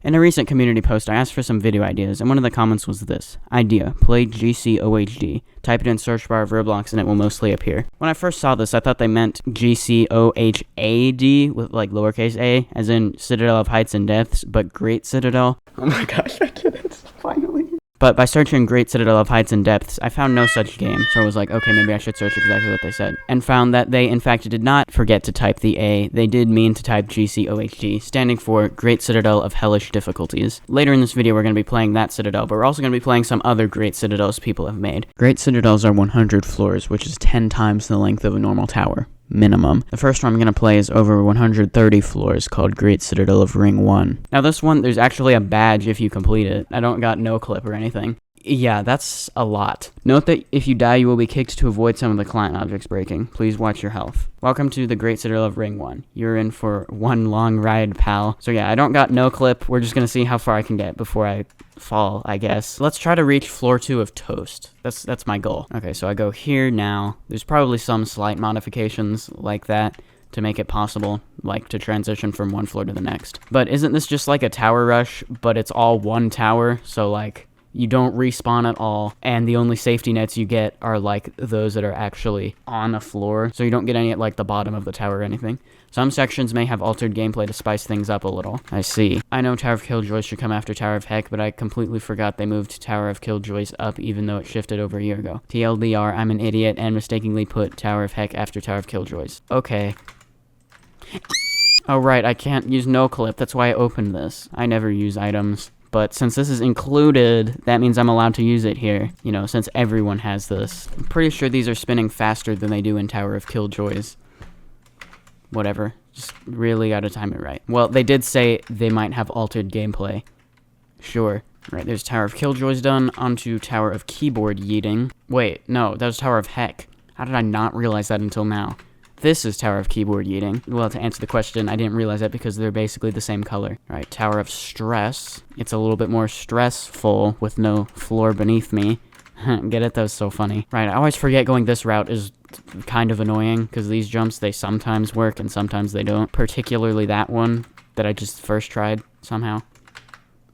In a recent community post, I asked for some video ideas, and one of the comments was this. Idea, play GCOHD. Type it in search bar of Roblox and it will mostly appear. When I first saw this, I thought they meant GCOHAD with like lowercase a, as in Citadel of Heights and Depths, but Great Citadel. Oh my gosh, I did it, finally. But by searching Great Citadel of Heights and Depths, I found no such game, so I was like, okay, maybe I should search exactly what they said. And found that they, in fact, did not forget to type the A, they did mean to type GCOHD, standing for Great Citadel of Hellish Difficulties. Later in this video, we're going to be playing that Citadel, but we're also going to be playing some other Great Citadels people have made. Great Citadels are 100 floors, which is 10 times the length of a normal tower. Minimum. The first one I'm going to play is over 130 floors, called Great Citadel of Ring 1. Now this one, there's actually a badge if you complete it. I don't got no clip or anything. Yeah, that's a lot. Note that if you die, you will be kicked to avoid some of the client objects breaking. Please watch your health. Welcome to the Great Citadel of Ring 1. You're in for one long ride, pal. So yeah, I don't got no clip. We're just going to see how far I can get before I fall, I guess. Let's try to reach floor 2 of Toast. That's my goal. Okay, so I go here now. There's probably some slight modifications like that to make it possible, like to transition from one floor to the next. But isn't this just like a tower rush, but it's all one tower? So like, you don't respawn at all, and the only safety nets you get are like those that are actually on a floor, so you don't get any at like the bottom of the tower or anything. Some sections may have altered gameplay to spice things up a little. I see. I know Tower of Killjoys should come after Tower of Heck, but I completely forgot they moved Tower of Killjoys up even though it shifted over a year ago. TLDR, I'm an idiot and mistakenly put Tower of Heck after Tower of Killjoys. Okay. Oh right, I can't use no clip, that's why I opened this. I never use items. But since this is included, that means I'm allowed to use it here, you know, since everyone has this. I'm pretty sure these are spinning faster than they do in Tower of Killjoys. Whatever, just really gotta time it right. Well, they did say they might have altered gameplay. Sure. Right, there's Tower of Killjoys done, onto Tower of Keyboard Yeeting. Wait, no, that was Tower of Heck. How did I not realize that until now? This is Tower of Keyboard Yeeting. Well, to answer the question, I didn't realize that because they're basically the same color. Alright, Tower of Stress. It's a little bit more stressful with no floor beneath me. Get it? That was so funny. Right, I always forget going this route is kind of annoying, because these jumps, they sometimes work and sometimes they don't. Particularly that one that I just first tried, somehow.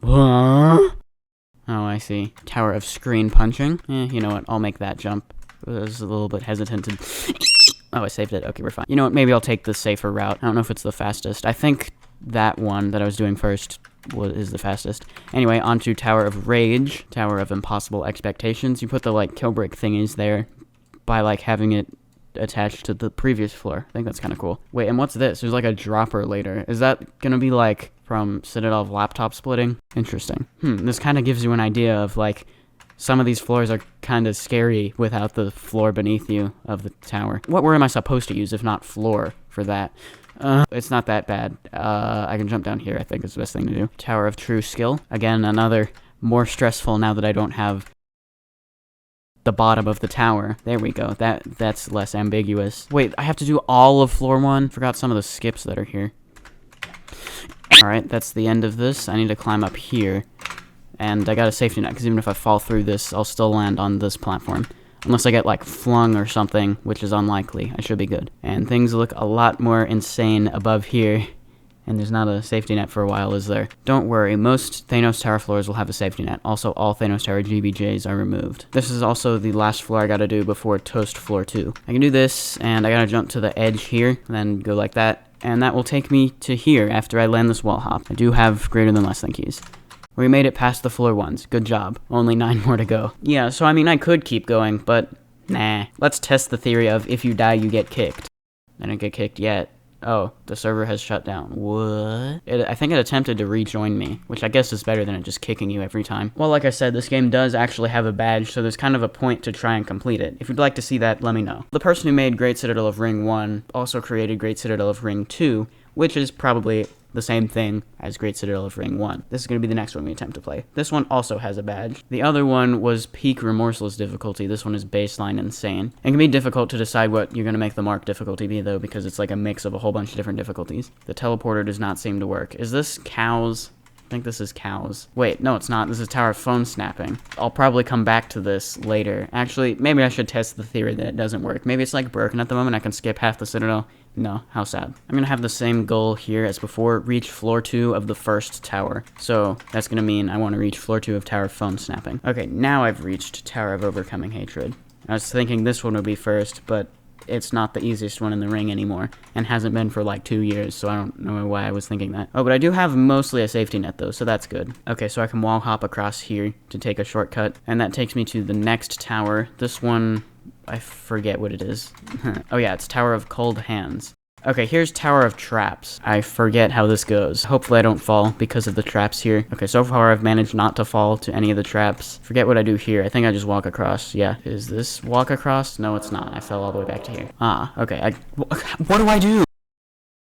Oh, I see. Tower of Screen Punching. You know what? I'll make that jump. I was a little bit hesitant to... Oh, I saved it. Okay, we're fine. You know what? Maybe I'll take the safer route. I don't know if it's the fastest. I think that one that I was doing first is the fastest. Anyway, onto Tower of Rage. Tower of Impossible Expectations. You put the, like, kill break thingies there by, like, having it attached to the previous floor. I think that's kind of cool. Wait, and what's this? There's, like, a dropper later. Is that gonna be, like, from Citadel of laptop splitting? Interesting. This kind of gives you an idea of, like, some of these floors are kind of scary without the floor beneath you of the tower. What word am I supposed to use if not floor for that? It's not that bad. I can jump down here, I think is the best thing to do. Tower of True Skill. Again, another more stressful now that I don't have the bottom of the tower. There we go. That's less ambiguous. Wait, I have to do all of floor 1? Forgot some of the skips that are here. Alright, that's the end of this. I need to climb up here. And I got a safety net, because even if I fall through this, I'll still land on this platform. Unless I get, like, flung or something, which is unlikely. I should be good. And things look a lot more insane above here. And there's not a safety net for a while, is there? Don't worry, most Thanos Tower floors will have a safety net. Also, all Thanos Tower GBJs are removed. This is also the last floor I gotta do before Toast Floor 2. I can do this, and I gotta jump to the edge here, and then go like that. And that will take me to here after I land this wall hop. I do have greater than less than keys. We made it past the floor 1s. Good job. Only 9 more to go. Yeah, so I mean, I could keep going, but nah. Let's test the theory of if you die, you get kicked. I didn't get kicked yet. Oh, the server has shut down. What? I think it attempted to rejoin me, which I guess is better than it just kicking you every time. Well, like I said, this game does actually have a badge, so there's kind of a point to try and complete it. If you'd like to see that, let me know. The person who made Great Citadel of Ring 1 also created Great Citadel of Ring 2, which is probably the same thing as Great Citadel of Ring 1. This is going to be the next one we attempt to play. This one also has a badge. The other one was Peak Remorseless difficulty. This one is Baseline Insane. It can be difficult to decide what you're going to make the mark difficulty be, though, because it's like a mix of a whole bunch of different difficulties. The teleporter does not seem to work. Is this cows? I think this is cows. Wait, no, it's not. This is Tower of Phone Snapping. I'll probably come back to this later. Actually, maybe I should test the theory that it doesn't work. Maybe it's like broken at the moment. I can skip half the Citadel, No, how sad. I'm gonna have the same goal here as before, reach floor 2 of the first tower. So that's gonna mean I want to reach floor 2 of Tower of Phone Snapping. Okay, now I've reached Tower of Overcoming Hatred. I was thinking this one would be first, but it's not the easiest one in the ring anymore, and hasn't been for like 2 years, so I don't know why I was thinking that. Oh, but I do have mostly a safety net though, so that's good. Okay, so I can wall hop across here to take a shortcut, and that takes me to the next tower. This one, I forget what it is. Oh yeah, it's Tower of Cold Hands. Okay, here's Tower of Traps. I forget how this goes. Hopefully I don't fall because of the traps here. Okay, so far I've managed not to fall to any of the traps. Forget what I do here. I think I just walk across. Yeah. Is this walk across? No, it's not. I fell all the way back to here. Ah, okay. What do I do?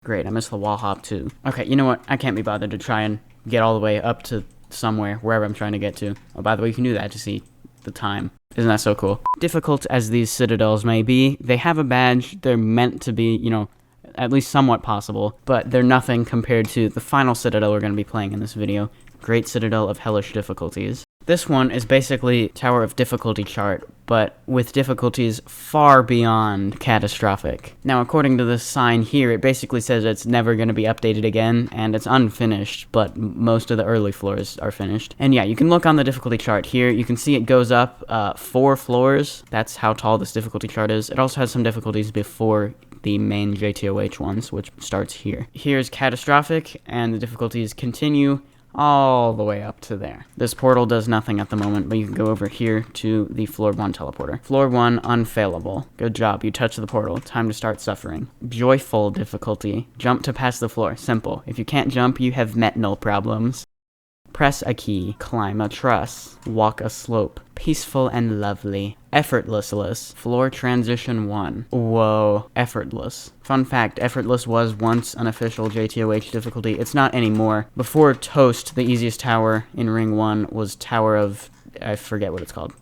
Great, I missed the wall hop too. Okay, you know what? I can't be bothered to try and get all the way up to somewhere, wherever I'm trying to get to. Oh, by the way, you can do that to see the time. Isn't that so cool? Difficult as these citadels may be, they have a badge. They're meant to be, you know, at least somewhat possible, but they're nothing compared to the final Citadel we're going to be playing in this video, Great Citadel of Hellish Difficulties. This one is basically Tower of Difficulty chart, but with difficulties far beyond catastrophic. Now, according to this sign here, it basically says it's never going to be updated again, and it's unfinished, but most of the early floors are finished. And yeah, you can look on the difficulty chart here. You can see it goes up 4 floors. That's how tall this difficulty chart is. It also has some difficulties before the main JTOH ones, which starts here. Here's catastrophic, and the difficulties continue all the way up to there. This portal does nothing at the moment, but you can go over here to the floor 1 teleporter. Floor 1, unfailable. Good job, you touched the portal. Time to start suffering. Joyful difficulty. Jump to pass the floor. Simple. If you can't jump, you have met no problems. Press a key. Climb a truss. Walk a slope. Peaceful and lovely. Effortless. Floor transition 1. Whoa. Effortless. Fun fact, effortless was once an official JTOH difficulty. It's not anymore. Before Toast, the easiest tower in Ring 1 was Tower of... I forget what it's called.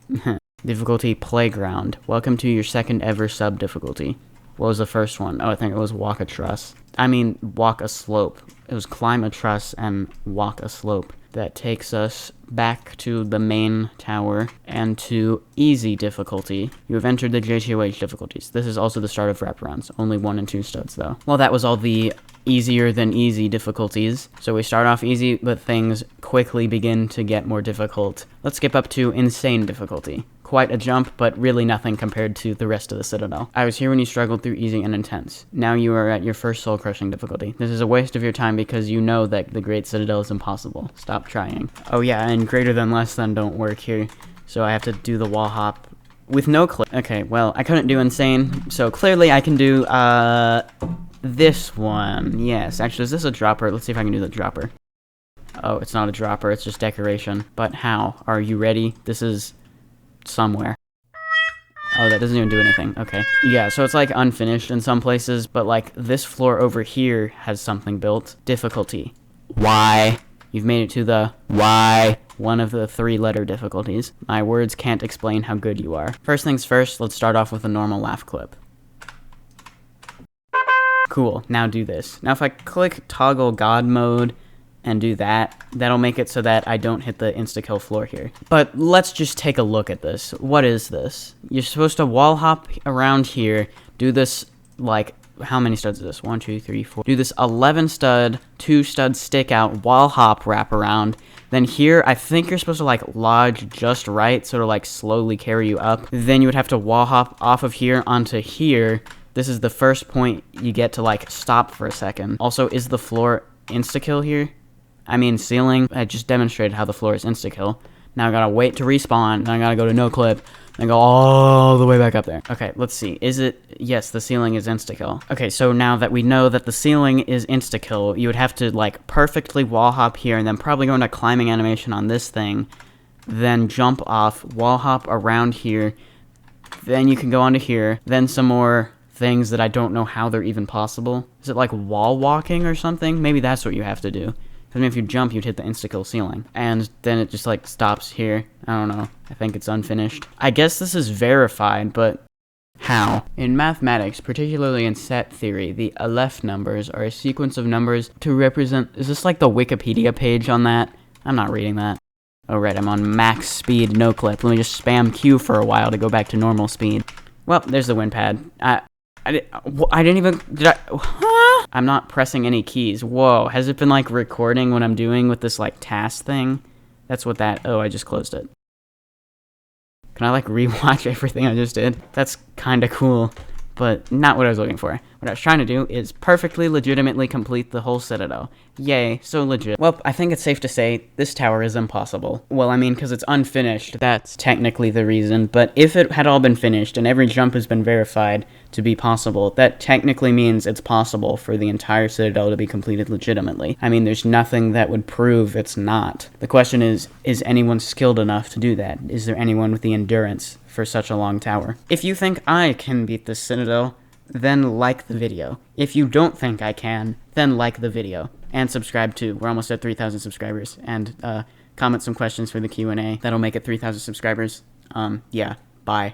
Difficulty Playground. Welcome to your second ever sub difficulty. What was the first one? Oh, I think it was Walk a Truss. I mean, Walk a Slope. It was Climb a Truss and Walk a Slope. That takes us back to the main tower and to easy difficulty. You have entered the JTOH difficulties. This is also the start of wraparounds. Only 1 and 2 studs though. Well, that was all the easier than easy difficulties. So we start off easy, but things quickly begin to get more difficult. Let's skip up to insane difficulty. Quite a jump, but really nothing compared to the rest of the Citadel. I was here when you struggled through easy and intense. Now you are at your first soul-crushing difficulty. This is a waste of your time because you know that the Great Citadel is impossible. Stop trying. Oh yeah, and greater than less than don't work here. So I have to do the wall hop with no clip. Okay, well, I couldn't do insane, so clearly I can do, this one. Yes, actually, is this a dropper? Let's see if I can do the dropper. Oh, it's not a dropper, it's just decoration. But how? Are you ready? This is... somewhere. Oh, that doesn't even do anything. Okay. Yeah, so it's like unfinished in some places, but like this floor over here has something built. Difficulty. Why? You've made it to the why. One of the 3-letter difficulties. My words can't explain how good you are. First things first, let's start off with a normal laugh clip. Cool, now do this. Now if I click toggle God mode and do that, that'll make it so that I don't hit the insta-kill floor here. But let's just take a look at this. What is this? You're supposed to wall hop around here, do this, like, how many studs is this? 1, 2, 3, 4. Do this 11 stud, 2 stud stick out, wall hop wrap around. Then here, I think you're supposed to, like, lodge just right, sort of, like, slowly carry you up. Then you would have to wall hop off of here onto here. This is the first point you get to, like, stop for a second. Also, is the floor insta-kill here? I mean, ceiling, I just demonstrated how the floor is insta-kill. Now I gotta wait to respawn, then I gotta go to no clip, then go all the way back up there. Okay, let's see. Is it... yes, the ceiling is insta-kill. Okay, so now that we know that the ceiling is insta-kill, you would have to, like, perfectly wall hop here, and then probably go into climbing animation on this thing, then jump off, wall hop around here, then you can go onto here, then some more things that I don't know how they're even possible. Is it like wall walking or something? Maybe that's what you have to do. I mean, if you jump, you'd hit the insta-kill ceiling. And then it just, like, stops here. I don't know. I think it's unfinished. I guess this is verified, but how? In mathematics, particularly in set theory, the Aleph numbers are a sequence of numbers to represent... is this like the Wikipedia page on that? I'm not reading that. Oh, right, I'm on max speed, no clip. Let me just spam Q for a while to go back to normal speed. Well, there's the win pad. I didn't even, did I, huh? I'm not pressing any keys. Whoa, has it been like recording what I'm doing with this like task thing? That's what that, oh, I just closed it. Can I like rewatch everything I just did? That's kind of cool, but not what I was looking for. What I was trying to do is perfectly legitimately complete the whole Citadel. Yay, so legit. Well, I think it's safe to say this tower is impossible. Well, I mean, because it's unfinished, that's technically the reason, but if it had all been finished and every jump has been verified to be possible, that technically means it's possible for the entire Citadel to be completed legitimately. I mean, there's nothing that would prove it's not. The question is anyone skilled enough to do that? Is there anyone with the endurance for such a long tower? If you think I can beat this Citadel, then like the video. If you don't think I can, then like the video. And subscribe too. We're almost at 3,000 subscribers. And comment some questions for the Q&A. That'll make it 3,000 subscribers. Yeah, bye.